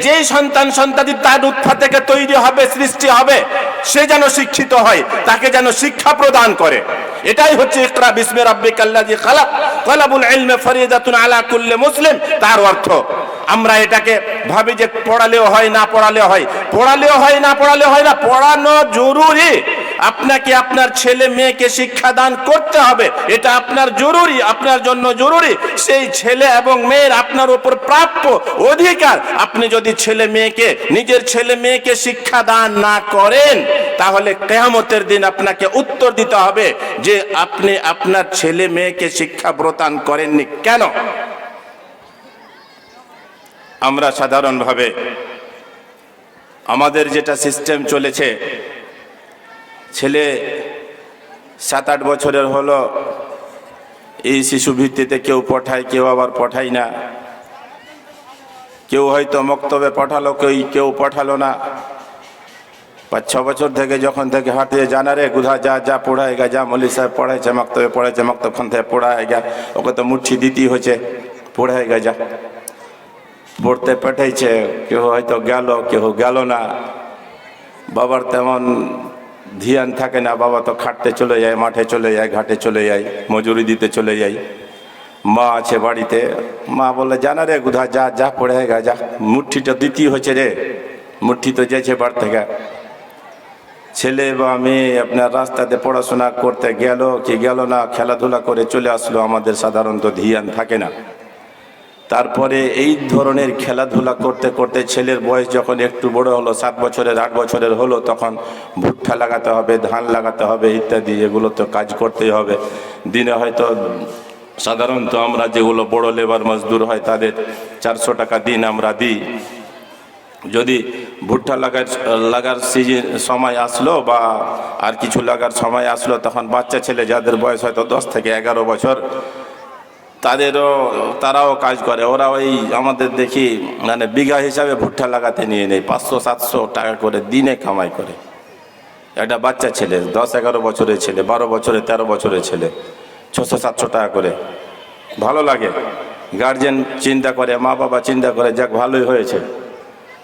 যেই সন্তান সন্ততি তার উৎপা থেকে তৈরি হবে, সৃষ্টি হবে, সে যেন শিক্ষিত হয়, তাকে যেন শিক্ষা প্রদান করে। এটাই হচ্ছে ইকরা বিসমি রাব্বিকাল্লাযী খালাক তালাবুল ইলমি ফরিদাতুন আলা কুল্লি মুসলিম। তার অর্থ আমরা এটাকে ভাবি যে পড়ালেও হয়, না পড়ালেও হয়। পড়ালেও হয়, না পড়ালেও হয় না, পড়ানো জরুরি। আপনাকে আপনার ছেলে মেয়েকে শিক্ষাদান করতে হবে, এটা আপনার জরুরি, আপনার জন্য জরুরি। সেই ছেলে এবং মেয়ের আপনার উপর প্রাপ্য অধিকার। আপনি যদি ছেলে মেয়েকে, নিজের ছেলে মেয়েকে শিক্ষাদান না করেন, তাহলে কিয়ামতের দিন আপনাকে উত্তর দিতে হবে যে আপনি আপনার ছেলে মেয়েকে শিক্ষা প্রদান করেননি কেন। আমরা সাধারণভাবে আমাদের যেটা সিস্টেম চলেছে, ছেলে 7-8 বছরের হলো এই শিশু ভিত্তিতে কেউ পঠায়, কেউ আবার পঠায় না। কেউ হয়তো মক্তবে পাঠালো, কেউ পাঠালো না। 5-6 বছর থেকে যখন থেকে হাঁটে জানা রে কোথা যা যা পড়ায়গা, যা মৌলী সাহেব পড়াইছে মক্তবে পড়াইছে, মক্তবখান থেকে পড়ায়গা, ওকে তো মুঠি দিতেই হচ্ছে, পড়ায়গা যা। পড়তে পাঠাইছে, কেউ হয়তো গেল, কেউ গেল না। বাবার তেমন ধ্যান থাকে না, বাবা তো খাটতে চলে যায়, মাঠে চলে যায়, ঘাটে চলে যায়, মজুরি দিতে চলে যায়। মা আছে বাড়িতে, মা বলে জানা রে কোথা যা যা পড়ায়গা যা, মুঠিটা দিতেই হচ্ছে রে, মুঠি তো যাইছে বাড়ি থেকে। ছেলে বা মেয়ে আপনার রাস্তাতে পড়াশোনা করতে গেল কি গেল না, খেলাধুলা করে চলে আসলো, আমাদের সাধারণত ধ্যান থাকে না। তারপরে এই ধরনের খেলাধুলা করতে করতে ছেলের বয়স যখন একটু বড় হলো, 7 বছরের 8 বছরের হলো, তখন ভুট্টা লাগাতে হবে, ধান লাগাতে হবে ইত্যাদি, এগুলো তো কাজ করতেই হবে। দিনে হয়তো সাধারণত আমরা যেগুলো বড় লেবার মজদুর হয় তাদের 400 টাকা দিন আমরা দিই। যদি ভুট্টা লাগার সিজন সময় আসলো বা আর কিছু লাগার সময় আসলো, তখন বাচ্চা ছেলে যাদের বয়স হয়তো 10 থেকে 11 বছর, তারাও কাজ করে। ওরা ওই আমাদের দেখি মানে বিঘা হিসাবে ভুট্টা লাগাতে নিয়ে নেয়, 500-700 টাকা করে দিনে কামাই করে। একটা বাচ্চা ছেলে 10-11 বছরের ছেলে, 12 বছরের 13 বছরের ছেলে 600-700 টাকা করে। ভালো লাগে, গার্জেন চিন্তা করে, মা বাবা চিন্তা করে, যাক ভালোই হয়েছে।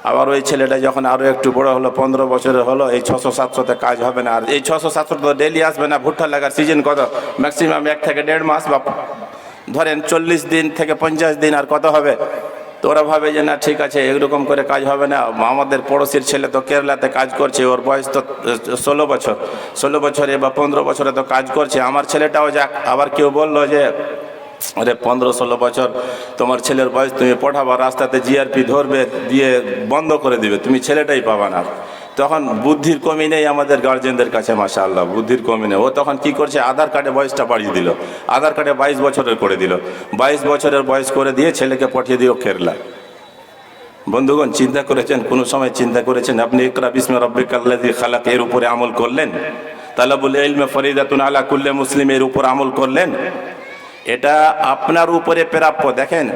আবার ওই ছেলেটা যখন আরও একটু বড় হলো, 15 বছরের হলো, এই 600-700তে কাজ হবে না। আর এই 600-700 তো ডেলি আসবে না। ভুট্টা লাগার সিজন কত? ম্যাক্সিমাম 1 থেকে 1.5 মাস, বা ধরেন 40 দিন থেকে 50 দিন, আর কত হবে? তো ওরা ভাবে যে না ঠিক আছে, এরকম করে কাজ হবে না। আমাদের পড়োশির ছেলে তো কেরালাতে কাজ করছে, ওর বয়স তো 16 বছরে বা 15 বছরে তো কাজ করছে, আমার ছেলেটাও যাক। আবার কেউ বললো যে আরে 15-16 বছর তোমার ছেলের বয়স, তুমি পড়াবা, রাস্তাতে জিআরপি ধরবে, দিয়ে বন্ধ করে দিবে, তুমি ছেলেটাই পাবা না। তখন বুদ্ধির কমি নেই আমাদের গার্জেনদের কাছে, মাশাআল্লাহ, বুদ্ধির কমি নেই। ও তখন কি করছে, আধার কার্ডে বয়সটা বাড়িয়ে দিল, আধার কার্ডে 22 বছরের করে দিল, 22 বছরের বয়স করে দিয়ে ছেলেকে পাঠিয়ে দিল কেরালা। বন্ধুগণ, চিন্তা করেছেন, কোনো সময় চিন্তা করেছেন আপনি ইকরা বিসমি রাব্বিকাল্লাযী খালাক এর উপরে আমল করলেন? তালাবুল ইলমি ফরিদাতুন আলা কুল্লি মুসলিম এর উপর আমল করলেন? এটা আপনার উপরে প্রাপ্য। দেখেন,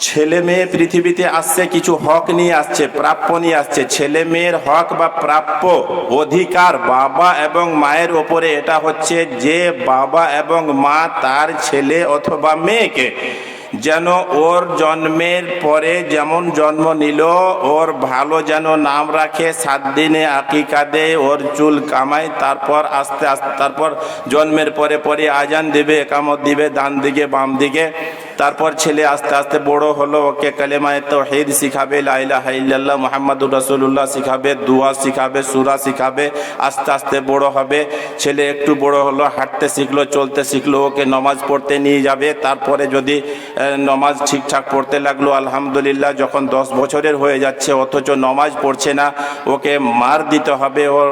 ছেলে মেয়ে পৃথিবীতে আসছে কিছু হক নিয়ে আসছে, প্রাপ্য নিয়ে আসছে। ছেলে মেয়ের হক বা প্রাপ্য অধিকার বাবা এবং মায়ের ওপরে। এটা হচ্ছে যে বাবা এবং মা তার ছেলে অথবা মেয়েকে যেন ওর জন্মের পরে যেমন জন্ম নিল, ওর ভালো যেন নাম রাখে, 7 দিনে আকিকা দেয়, ওর চুল কামায়, তারপর আস্তে আস্তে, তারপর জন্মের পরে পরে আজান দিবে, একামত দিবে ডান দিকে বাম দিকে। তারপর ছেলে আস্তে আস্তে বড় হলো, ওকে কালেমায়ে তাওহীদ শিখাবে, লা ইলাহা ইল্লাল্লাহ মুহাম্মাদুর রাসূলুল্লাহ শিখাবে, দোয়া শিখাবে, সূরা শিখাবে। আস্তে আস্তে বড় হবে, ছেলে একটু বড় হলো, হাঁটতে শিখলো, চলতে শিখলো, ওকে নামাজ পড়তে নিয়ে যাবে। তারপরে যদি নামাজ ঠিকঠাক পড়তে লাগলো, আলহামদুলিল্লাহ। যখন 10 বছরের হয়ে যাচ্ছে অথচ নামাজ পড়ছে না, ওকে মার দিতে হবে, ওর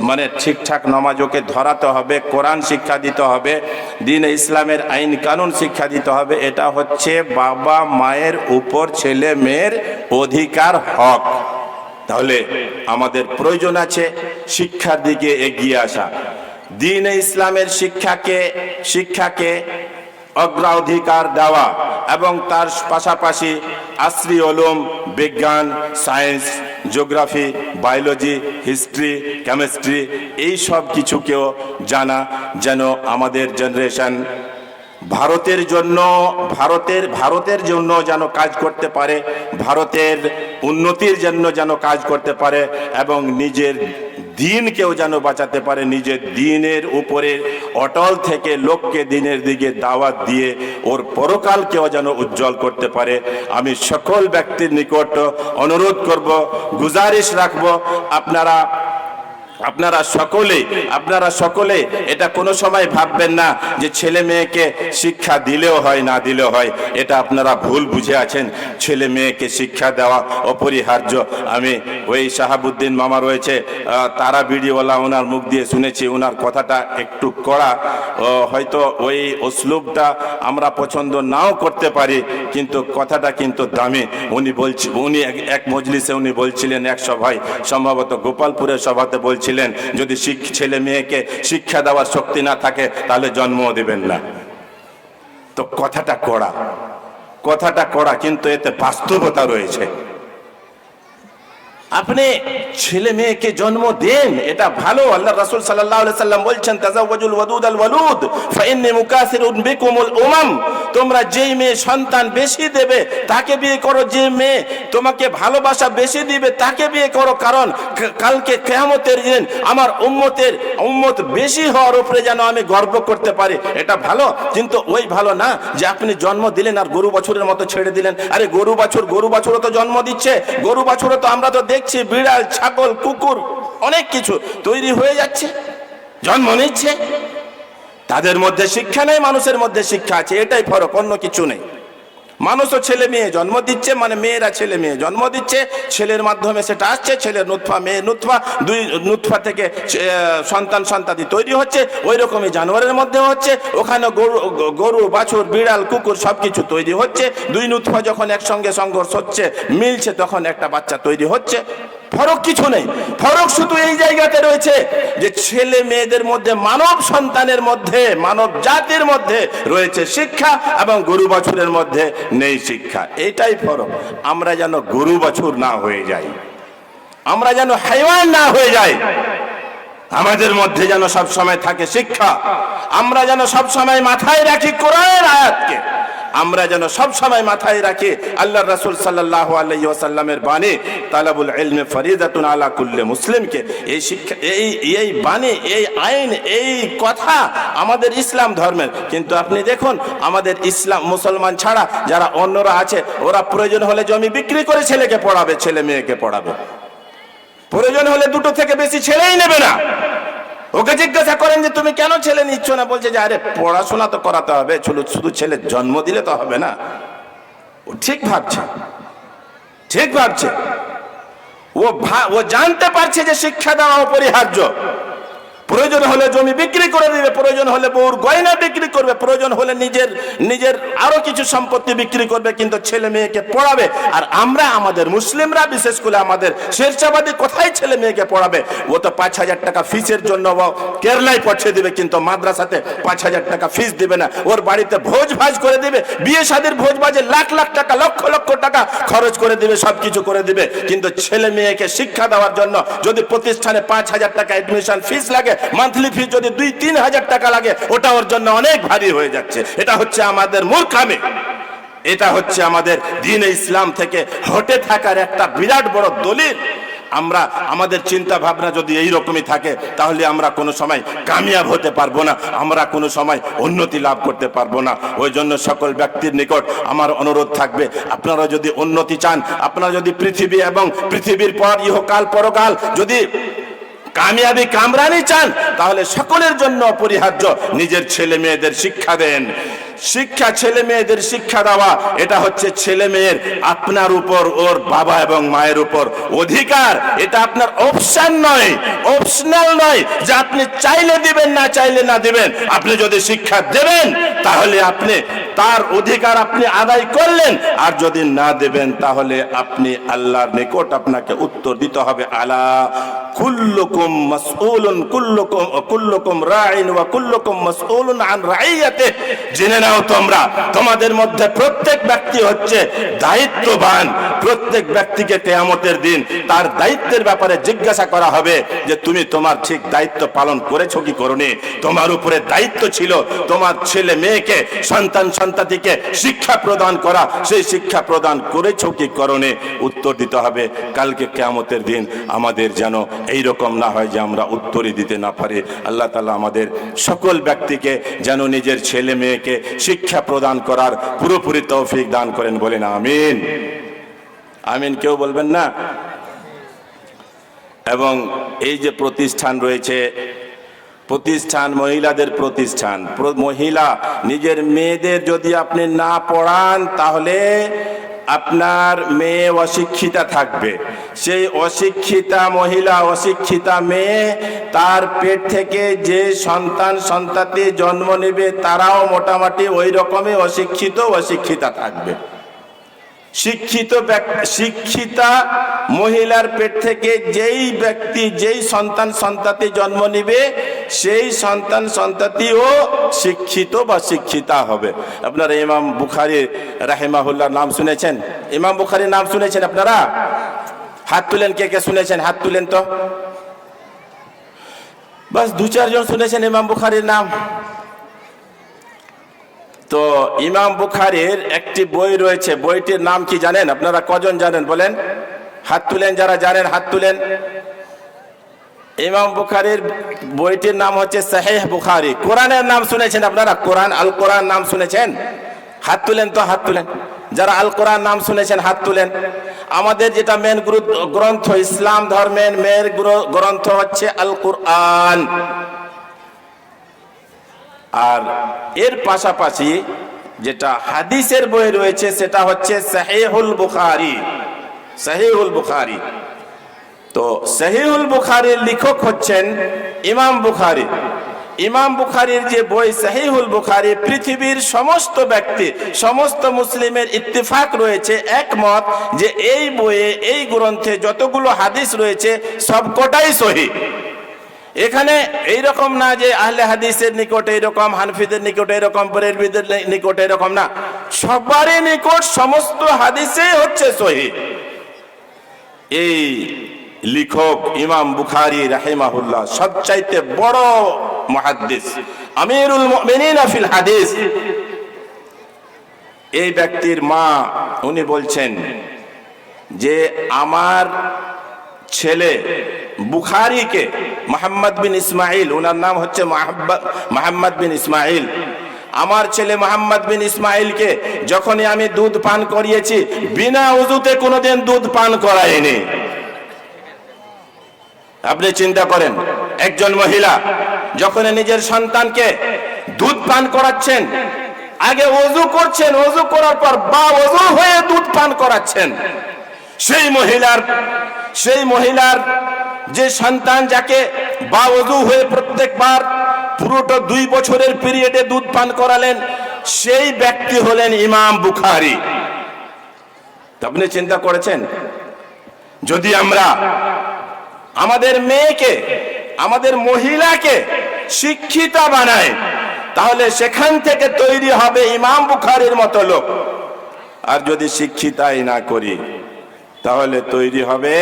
মানে ঠিকঠাক নামাজ ওকে ধরাতে হবে, কোরআন শিক্ষা দিতে হবে, দ্বীন ইসলামের আইন কানুন শিক্ষা দিতে হবে। এটা হচ্ছে বাবা মায়ের উপর ছেলে মেয়ের অধিকার, হক। তাহলে আমাদের প্রয়োজন আছে শিক্ষার দিকে এগিয়ে আসা, দ্বীন ইসলামের শিক্ষাকে অগ্রাধিকার দেওয়া, এবং তার পাশাপাশি আসরি উলুম, বিজ্ঞান, science, geography, biology, history, chemistry, এই সব কিছুকেও জানা, যেন আমাদের জেনারেশন ভারতের জন্য যেন কাজ করতে পারে, ভারতের উন্নতির জন্য যেন কাজ করতে পারে, এবং নিজের দিনকেও যেন বাঁচাতে পারে, নিজের দিনের উপরে অটল থেকে লোককে দিনের দিকে দাওয়াত দিয়ে ওর পরকালকেও যেন উজ্জ্বল করতে পারে। আমি সকল ব্যক্তির নিকট অনুরোধ করব, গুজারিশ রাখবো, আপনারা সকলে এটা কোনো সময় ভাববেন না যে ছেলে মেয়েকে শিক্ষা দিলেও হয় না দিলেও হয়, এটা আপনারা ভুল বুঝে আছেন। ছেলে মেয়েকে শিক্ষা দেওয়া অপরিহার্য। আমি ওই শাহাবুদ্দিন মামা রয়েছে, তারা বিডিওয়ালা, ওনার মুখ দিয়ে শুনেছি, ওনার কথাটা একটু কড়া, হয়তো ওই উসলুবটা আমরা পছন্দ নাও করতে পারি, কিন্তু কথাটা কিন্তু দামি। উনি এক মজলিসে উনি বলছিলেন, এক সভায়, সম্ভবত গোপালপুরের সভাতে বলছিলেন, যদি ছেলে মেয়েকে শিক্ষা দেওয়ার শক্তি না থাকে তাহলে জন্মও দিবেন না। তো কথাটা কড়া, কিন্তু এতে বাস্তবতা রয়েছে। আপনি ছেলে মেয়েকে জন্ম দেন, এটা ভালো। আল্লাহ রাসূল সাল্লাল্লাহু আলাইহি সাল্লাম বলছেন, তাজাওয়াজুল ওয়াদুদ আল ওয়ালুদ ফাইন্নী মুকাসিরুন বিকুমুল উমাম। তোমরা যেই মেয়ে সন্তান বেশি দেবে তাকে বিয়ে করো, যে মেয়ে তোমাকে ভালোবাসা বেশি দিবে তাকে বিয়ে করো, কারণ কালকে কিয়ামতের দিন আমার উম্মত বেশি হওয়ার উপরে যেন আমি গর্ব করতে পারি। এটা ভালো, কিন্তু ওই ভালো না যে আপনি জন্ম দিলেন আর গরু বাছুরের মতো ছেড়ে দিলেন। আরে গরু বাছুরও তো জন্ম দিচ্ছে, গরু বাছুরও তো আমরা তো দেখছি, বিড়াল, ছাগল, কুকুর, অনেক কিছু তৈরি হয়ে যাচ্ছে, জন্ম নিচ্ছে। তাদের মধ্যে শিক্ষা নেই, মানুষের মধ্যে শিক্ষা আছে, এটাই ফরক, অন্য কিছু নেই। মানুষও ছেলে মেয়ে জন্ম দিচ্ছে, মানে মেয়েরা ছেলে মেয়ে জন্ম দিচ্ছে, ছেলের মাধ্যমে সেটা আসছে, ছেলের নুতফা, মেয়ের নুতফা, দুই নুতফা থেকে সন্তানাদি তৈরি হচ্ছে। ওই রকমই জানোয়ারের মধ্যে হচ্ছে, ওখানে গরু, বাছুর, বিড়াল, কুকুর সবকিছু তৈরি হচ্ছে। দুই নুতফা যখন একসঙ্গে সংঘর্ষ হচ্ছে, মিলছে, তখন একটা বাচ্চা তৈরি হচ্ছে। ফরক কিছু নেই, ফরক শুধু এই জায়গাতে রয়েছে যে ছেলে মেয়েদের মধ্যে, মানব সন্তানের মধ্যে, মানব জাতির মধ্যে রয়েছে শিক্ষা, এবং গরু বাছুরের মধ্যে নেই শিক্ষা। এটাই ফরক। আমরা যেন গরু বাছুর না হয়ে যাই, আমরা যেন হাইওয়ান না হয়ে যাই, আমাদের মধ্যে যেন সব সময় থাকে শিক্ষা। আমরা যেন সব সময় মাথায় রাখি কোরআনের আয়াতকে, আমরা যেন সব সময় মাথায় রাখি আল্লাহর রাসূল সাল্লাল্লাহু আলাইহি ওয়াসাল্লামের বাণী, তালাবুল ইলমি ফরিদাতুন আলা কুল্লি মুসলিমকে। এই শিক্ষা, এই বাণী, এই আইন, এই কথা আমাদের ইসলাম ধর্মের। কিন্তু আপনি দেখুন, আমাদের ইসলাম মুসলমান ছাড়া যারা অন্যরা আছে, ওরা প্রয়োজন হলে জমি বিক্রি করে ছেলেকে পড়াবে, ছেলে মেয়েকে পড়াবে। প্রয়োজন হলে দুটো থেকে বেশি ছেলেই নেবে না। ওকে জিজ্ঞাসা করেন যে তুমি কেন ছেলে নিচ্ছ না, বলছে যে আরে পড়াশোনা তো করাতে হবে, শুধু ছেলে জন্ম দিলে তো হবে না। ও ঠিক ভাবছে, ও জানতে পারছে যে শিক্ষা দেওয়া অপরিহার্য। প্রয়োজন হলে জমি বিক্রি করে দিবে, প্রয়োজন হলে বউর গয়না বিক্রি করবে, প্রয়োজন হলে নিজের আরো কিছু সম্পত্তি বিক্রি করবে, কিন্তু ছেলে মেয়েকে পড়াবে। আর আমরা, আমাদের মুসলিমরা, বিশেষ করে আমাদের শেরশাবাদী কোথায় ছেলে মেয়েকে পড়াবে? ও তো 5,000 টাকা ফিসের জন্য কেরালায় পাঠিয়ে দিবে, কিন্তু মাদ্রাসাতে 5,000 টাকা ফিস দিবে না। ওর বাড়িতে ভোজ ভাজ করে দিবে, বিয়ে শাদীর ভোজ ভাজে লাখ লাখ টাকা, লক্ষ লক্ষ টাকা খরচ করে দিবে, সবকিছু করে দিবে। কিন্তু ছেলে মেয়েকে শিক্ষা দেওয়ার জন্য যদি প্রতিষ্ঠানে 5,000 টাকা এডমিশন ফিস লাগে, মান্থলি ফি যদি 2-3 হাজার টাকা লাগে, ওটা ওর জন্য অনেক ভারী হয়ে যাচ্ছে। এটা হচ্ছে আমাদের মূর্খামি, এটা হচ্ছে আমাদের দ্বীন ইসলাম থেকে হটে থাকার একটা বিরাট বড় দলিল। আমরা, আমাদের চিন্তা ভাবনা যদি এইরকমই থাকে, তাহলে আমরা কোনো সময় কামিয়াব হতে পারবো না, আমরা কোনো সময় উন্নতি লাভ করতে পারবো না। ওই জন্য সকল ব্যক্তির নিকট আমার অনুরোধ থাকবে, আপনারা যদি উন্নতি চান, আপনারা যদি পৃথিবী এবং পৃথিবীর পর ইহকাল পরকাল যদি কামিয়াবি কামরানি চান, তাহলে সকলের জন্য অপরিহার্য নিজের ছেলে মেয়েদের শিক্ষা দেন। শিক্ষা, ছেলে মেয়েদের শিক্ষা দেওয়া, এটা হচ্ছে ছেলে মেয়ের আপনার উপর, ওর বাবা এবং মায়ের উপর অধিকার। এটা আপনার অপশন নয়, অপশনাল নয় যে আপনি চাইলে দিবেন, না চাইলে না দিবেন। আপনি যদি শিক্ষা দেবেন, তাহলে আপনি তার অধিকার আপনি আদায় করলেন, আর যদি না দেবেন, তাহলে আপনি আল্লাহর নিকট আপনাকে উত্তর দিতে হবে। আলা কুল্লুকুম মাসউলুন কুল্লুকুম রাইন ওয়া কুল্লুকুম মাসউলুন আন রাইয়াতিহি। জেনে নাও নাও তোমরা, তোমাদের মধ্যে প্রত্যেক ব্যক্তি হচ্ছে দায়িত্ববান। প্রত্যেক ব্যক্তিকে কিয়ামতের দিন তার দায়িত্বের ব্যাপারে জিজ্ঞাসা করা হবে যে তুমি তোমার ঠিক দায়িত্ব পালন করেছো কি করোনি। তোমার উপরে দায়িত্ব ছিল তোমার ছেলে মেয়েকে, সন্তান সন্ততিকে শিক্ষা প্রদান করা, সেই শিক্ষা প্রদান করেছো কি করোনি, উত্তর দিতে হবে কালকে কিয়ামতের দিন। আমাদের যেন এইরকম না হয় যে আমরা উত্তরই দিতে না পারি। আল্লাহ তাআলা আমাদের সকল ব্যক্তিকে যেন নিজের ছেলে মেয়েকে শিক্ষা প্রদান করার পুরোপুরি তৌফিক দান করেন, বলেন আমিন। আমিন কেউ বলবেন না? এবং এই যে প্রতিষ্ঠান রয়েছে, প্রতিষ্ঠান মহিলাদের প্রতিষ্ঠান, মহিলা নিজের মেয়েদের যদি আপনি না পড়ান তাহলে আপনার মেয়ে অশিক্ষিতা থাকবে। সেই অশিক্ষিতা মহিলা, অশিক্ষিতা মেয়ে, তার পেট থেকে যে সন্তান সন্ততি জন্ম নেবে তারাও মোটামুটি ওই রকমই অশিক্ষিতা থাকবে। শিক্ষিতা মহিলার পেট থেকে যেই ব্যক্তি, যেই সন্তান সন্ততি জন্ম নিবে, সেই সন্তান সন্ততিও শিক্ষিত বা শিক্ষিতা হবে। আপনারা ইমাম বুখারী রাহিমাহুল্লাহ নাম শুনেছেন? ইমাম বুখারীর নাম শুনেছেন আপনারা? হাত তুলেন, কে কে শুনেছেন? হাত তুলেন তো। বাস 2-4 জন শুনেছেন ইমাম বুখারীর নাম। তো ইমাম বুখারীর একটি বই রয়েছে, বইটির নাম কি জানেন আপনারা? কজন জানেন বলেন? হাত তুলেন, যারা জানেন হাত তুলেন। ইমাম বুখারীর বইটির নাম হচ্ছে সহিহ বুখারী। কোরআনের নাম শুনেছেন আপনারা? কোরআন, আল কোরআন নাম শুনেছেন? হাত তুলেন তো, হাত তুলেন। যারা আল কোরআন নাম শুনেছেন হাত তুলেন। আমাদের যেটা মেন গ্রন্থ, ইসলাম ধর্মের মেন গ্রন্থ হচ্ছে আল কোরআন। আর এর পাশাপাশি যেটা হাদিসের বই রয়েছে সেটা হচ্ছে সহিহুল বুখারী। সহিহুল বুখারী। তো সহিহুল বুখারীর লেখক হচ্ছেন ইমাম বুখারী। ইমাম বুখারীর যে বই সহিহুল বুখারী, পৃথিবীর সমস্ত ব্যক্তি, সমস্ত মুসলিমের ইত্তেফাক রয়েছে, একমত যে এই বইয়ে, এই গ্রন্থে যতগুলো হাদিস রয়েছে সবকটাই সহিহ। এখানে এইরকম না যে আহলে হাদিসের নিকট এইরকম, হানফিদের নিকট এরকম, বেরেলভিদের নিকট এরকম না, সবারই নিকট সমস্ত হাদিসই হচ্ছে সহিহ। এই লেখক ইমাম বুখারী রাহিমাহুল্লাহ সবচাইতে বড় মুহাদ্দিস, আমিরুল মুমিনিন ফিল হাদিস। এই ব্যক্তির মা উনি বলছেন যে আমার ছেলে বুখারীকে, মোহাম্মদ বিন ইসমাইল, ওনার নাম হচ্ছে মোহাম্মদ বিন ইসমাইল, আমার ছেলে মোহাম্মদ বিন ইসমাইলকে যখনই আমি দুধ পান করিয়েছি বিনা ওযুতে কোনোদিন দুধ পান করায়নি। আপনি চিন্তা করেন, একজন মহিলা যখন নিজের সন্তানকে দুধ পান করাচ্ছেন, আগে ওযু করছেন, ওযু করার পর বা ওযু হয়ে দুধ পান করাচ্ছেন। সেই মহিলার যে সন্তান, যাকে বা ওযু হয়ে প্রত্যেকবার পুরোটা 2 বছরের পিরিয়ডে দুধ পান করালেন, সেই ব্যক্তি হলেন ইমাম বুখারী। আপনি চিন্তা করেছেন, যদি আমরা আমাদের মেয়েকে, আমাদের মহিলাকে শিক্ষিতা বানাই, তাহলে সেখান থেকে তৈরি হবে ইমাম বুখারীর মতো লোক। আর যদি শিক্ষিতাই না করি তাহলে তৈরি হবে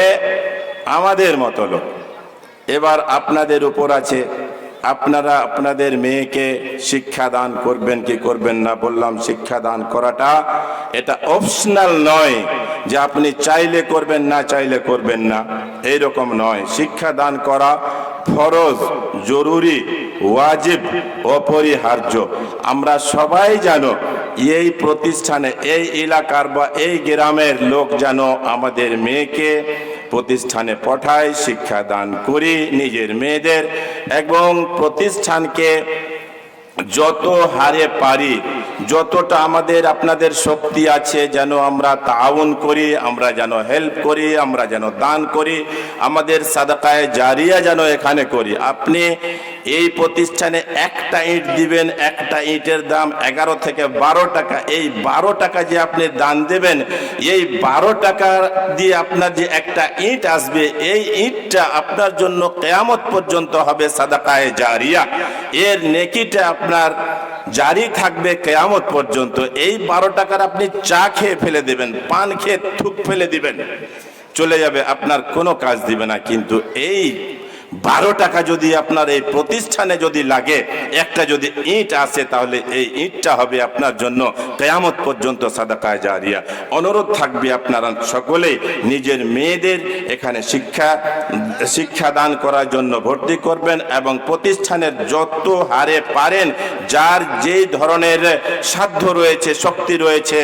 আমাদের মতো লোক। এবার আপনাদের উপর আছে, আপনারা আপনাদের মেয়েকে শিক্ষা দান করবেন কি করবেন না। বললাম শিক্ষা দান করাটা এটা অপশনাল নয়, যে আপনি চাইলে করবেন না চাইলে করবেন না, এইরকম নয়। শিক্ষা দান করা ফরজ, জরুরি, ওয়াজিব, অপরিহার্য। আমরা সবাই জানো এই প্রতিষ্ঠানে, এই এলাকার বা এই গ্রামের লোক যেন আমাদের মেয়েকে প্রতিষ্ঠানে পাঠায়, শিক্ষা দান করি নিজের মেয়েদের, এবং প্রতিষ্ঠানকে যত হারে পারি, যতটা আমাদের আপনাদের শক্তি আছে যেন আমরা তাআউন করি, আমরা যেন হেল্প করি, আমরা যেন দান করি, আমাদের সাদাকায়ে জারিয়া যেন এখানে করি। আপনি এই প্রতিষ্ঠানে একটা ইট দিবেন, একটা ইটের দাম 11 থেকে 12 টাকা। এই 12 টাকা যে আপনি দান দেবেন, এই 12 টাকা দিয়ে আপনার যে একটা ইট আসবে, এই ইটটা আপনার জন্য কিয়ামত পর্যন্ত হবে সাদাকায়ে জারিয়া। এর নেকিটা আপনার জারি থাকবে কিয়ামত পর্যন্ত। এই 12 টাকার আপনি চা খেয়ে ফেলে দেবেন, পান খেয়ে থুক ফেলে দিবেন, চলে যাবে, আপনার কোনো কাজ দিবে না। কিন্তু এই 12 টাকা যদি আপনার এই প্রতিষ্ঠানে যদি লাগে, একটা যদি ইট আসে, তাহলে এই ইটটা হবে আপনার জন্য কিয়ামত পর্যন্ত সাদাকায়ে জারিয়া। অনুরোধ থাকবে আপনারা সকলেই নিজের মেয়েদের এখানে শিক্ষা দান করার জন্য ভর্তি করবেন, এবং প্রতিষ্ঠানের যত হারে পারেন, যার যেই ধরনের সাধ্য রয়েছে, শক্তি রয়েছে,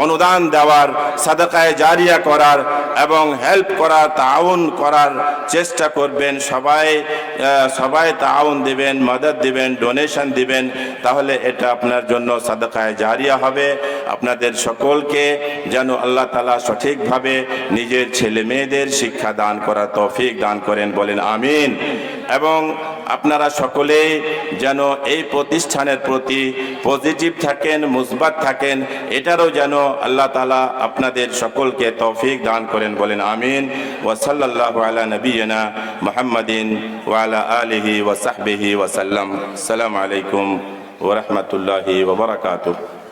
অনুদান দেওয়ার, সাদাকায়ে জারিয়া করার এবং হেল্প করার, তাআউন করার চেষ্টা করবেন। সবাই তাআউন দিবেন, মদদ দিবেন, ডোনেশন দিবেন, তাহলে এটা আপনার জন্য সাদাকায়ে জারিয়া হবে। আপনাদের সকলকে যেন আল্লাহ তাআলা সঠিকভাবে নিজের ছেলে মেয়েদের শিক্ষা দান করার তৌফিক দান করেন, বলেন আমিন। এবং আপনারা সকলেই যেন এই প্রতিষ্ঠানের প্রতি পজিটিভ থাকেন, মুসবাত থাকেন, এটারও যেন আল্লাহ তাআলা আপনাদের সকলকে তৌফিক দান করেন, বলেন আমিন। ওয়া সাল্লাল্লাহু আলা নবিয়িনা মুহাম্মাদিন ওয়া আলা আলিহি ওয়া সাহবিহি ওয়া সাল্লাম। আসসালামু আলাইকুম ওয়া রাহমাতুল্লাহি ওয়া বারাকাতুহু।